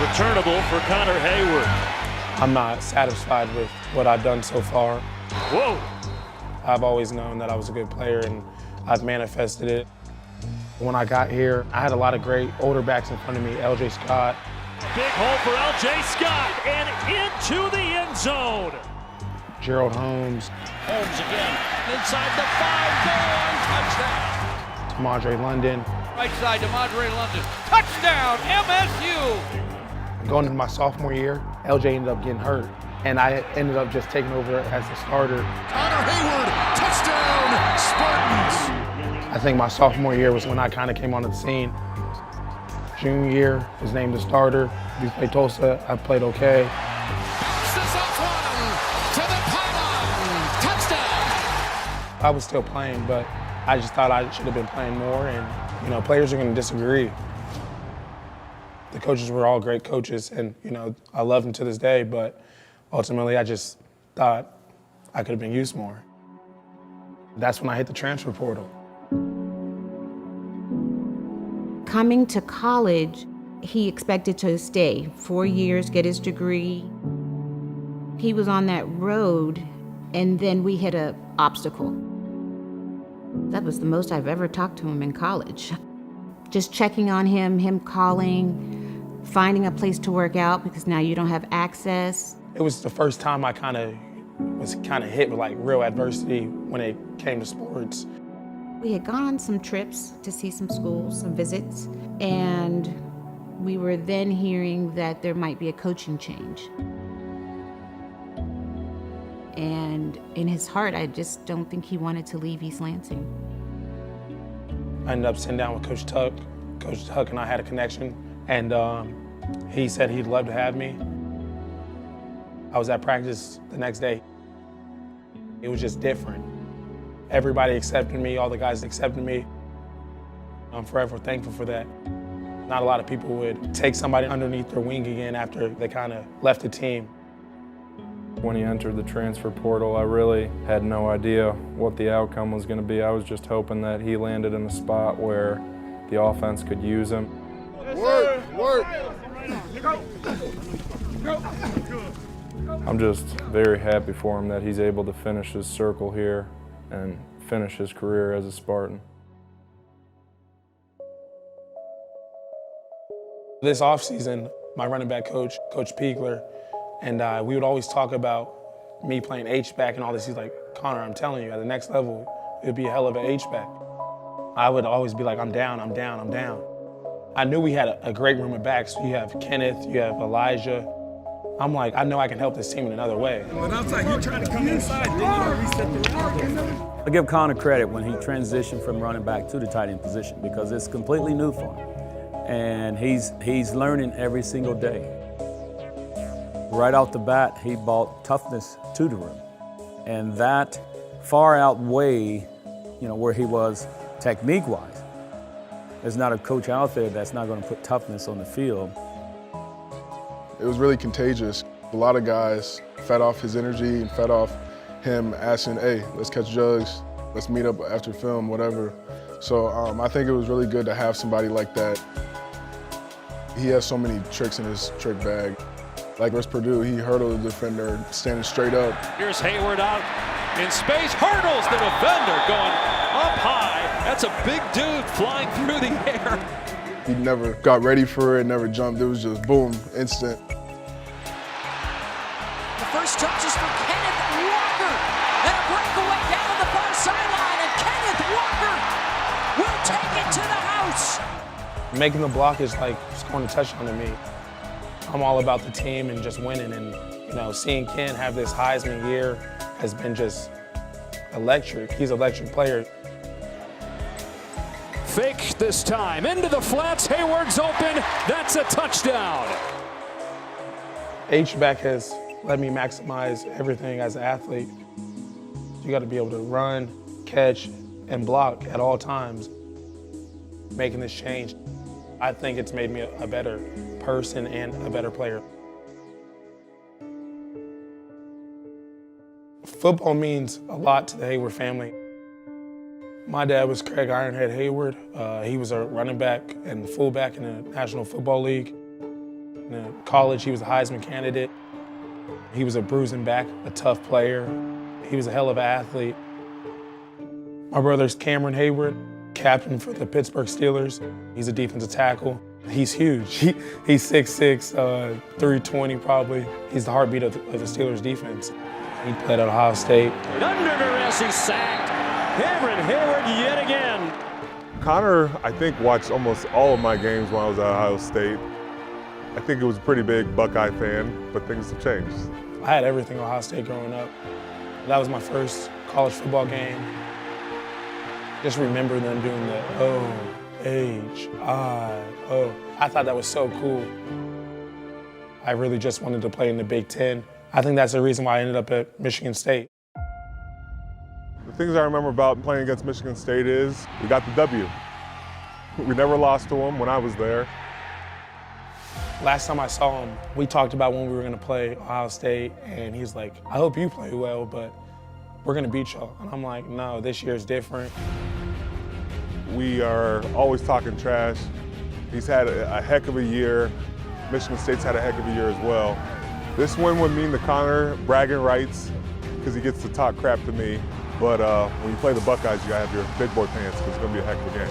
unreturnable for Connor Heyward. I'm not satisfied with what I've done so far. Whoa! I've always known that I was a good player, and I've manifested it. When I got here, I had a lot of great older backs in front of me, LJ Scott. Big hole for LJ Scott and into the end zone. Gerald Holmes. Holmes again, inside the 5, going, touchdown. Tamadre London. Right side, Tamadre London, touchdown, MSU. Going into my sophomore year, LJ ended up getting hurt, and I ended up just taking over as the starter. Connor Heyward, touchdown, Spartans. I think my sophomore year was when I kind of came onto the scene. Junior year, was named the starter. We played Tulsa, I played okay. Bounces off one to the pylon, touchdown. I was still playing, but I just thought I should have been playing more, and players are going to disagree. The coaches were all great coaches, and I love them to this day, but ultimately I just thought I could have been used more. That's when I hit the transfer portal. Coming to college, he expected to stay 4 years, get his degree. He was on that road, and then we hit an obstacle. That was the most I've ever talked to him in college. Just checking on him calling, finding a place to work out because now you don't have access. It was the first time I was hit with real adversity when it came to sports. We had gone on some trips to see some schools, some visits, and we were then hearing that there might be a coaching change. And in his heart, I just don't think he wanted to leave East Lansing. I ended up sitting down with Coach Tuck. Coach Tuck and I had a connection, and he said he'd love to have me. I was at practice the next day. It was just different. Everybody accepted me, all the guys accepted me. I'm forever thankful for that. Not a lot of people would take somebody underneath their wing again after they kind of left the team. When he entered the transfer portal, I really had no idea what the outcome was going to be. I was just hoping that he landed in a spot where the offense could use him. Work. I'm just very happy for him that he's able to finish his circle here and finish his career as a Spartan. This offseason, my running back coach, Coach Piegler, and we would always talk about me playing H-back and all this. He's like, Connor, I'm telling you, at the next level, it'd be a hell of an H-back. I would always be like, I'm down. I knew we had a great room of backs. You have Kenneth, you have Elijah. I'm like, I know I can help this team in another way. But outside, you're trying to come inside, then you reset the route. I give Connor credit when he transitioned from running back to the tight end position because it's completely new for him. And he's learning every single day. Right off the bat, he brought toughness to the room. And that far outweigh, where he was technique-wise. There's not a coach out there that's not going to put toughness on the field. It was really contagious. A lot of guys fed off his energy and fed off him asking, hey, let's catch jugs, let's meet up after film, whatever. So I think it was really good to have somebody like that. He has so many tricks in his trick bag. Like versus Purdue, he hurdled the defender standing straight up. Here's Heyward out in space, hurdles the defender going up high. That's a big dude flying through the air. He never got ready for it, never jumped. It was just boom, instant. The first touch is for Kenneth Walker. And a breakaway down the far sideline, and Kenneth Walker will take it to the house. Making the block is like scoring a touchdown to me. I'm all about the team and just winning, and seeing Ken have this Heisman year has been just electric. He's an electric player. Fake this time, into the flats, Heyward's open, that's a touchdown. H-back has let me maximize everything as an athlete. You got to be able to run, catch, and block at all times. Making this change, I think it's made me a better person and a better player. Football means a lot to the Heyward family. My dad was Craig Ironhead Heyward. He was a running back and fullback in the National Football League. In college, he was a Heisman candidate. He was a bruising back, a tough player. He was a hell of an athlete. My brother's Connor Heyward, captain for the Pittsburgh Steelers. He's a defensive tackle. He's huge. He's 6'6", 320 probably. He's the heartbeat of the Steelers defense. He played at Ohio State. Under duress, he's sacked. Connor Heyward yet again. Connor, I think, watched almost all of my games when I was at Ohio State. I think he was a pretty big Buckeye fan, but things have changed. I had everything Ohio State growing up. That was my first college football game. Just remember them doing the O-H-I-O. I thought that was so cool. I really just wanted to play in the Big Ten. I think that's the reason why I ended up at Michigan State. The things I remember about playing against Michigan State is we got the W. We never lost to them when I was there. Last time I saw him, we talked about when we were gonna play Ohio State, and he's like, I hope you play well, but we're gonna beat y'all. And I'm like, no, this year's different. We are always talking trash. He's had a heck of a year. Michigan State's had a heck of a year as well. This win would mean to Connor bragging rights because he gets to talk crap to me. But when you play the Buckeyes, you gotta have your big boy pants because it's gonna be a heck of a game.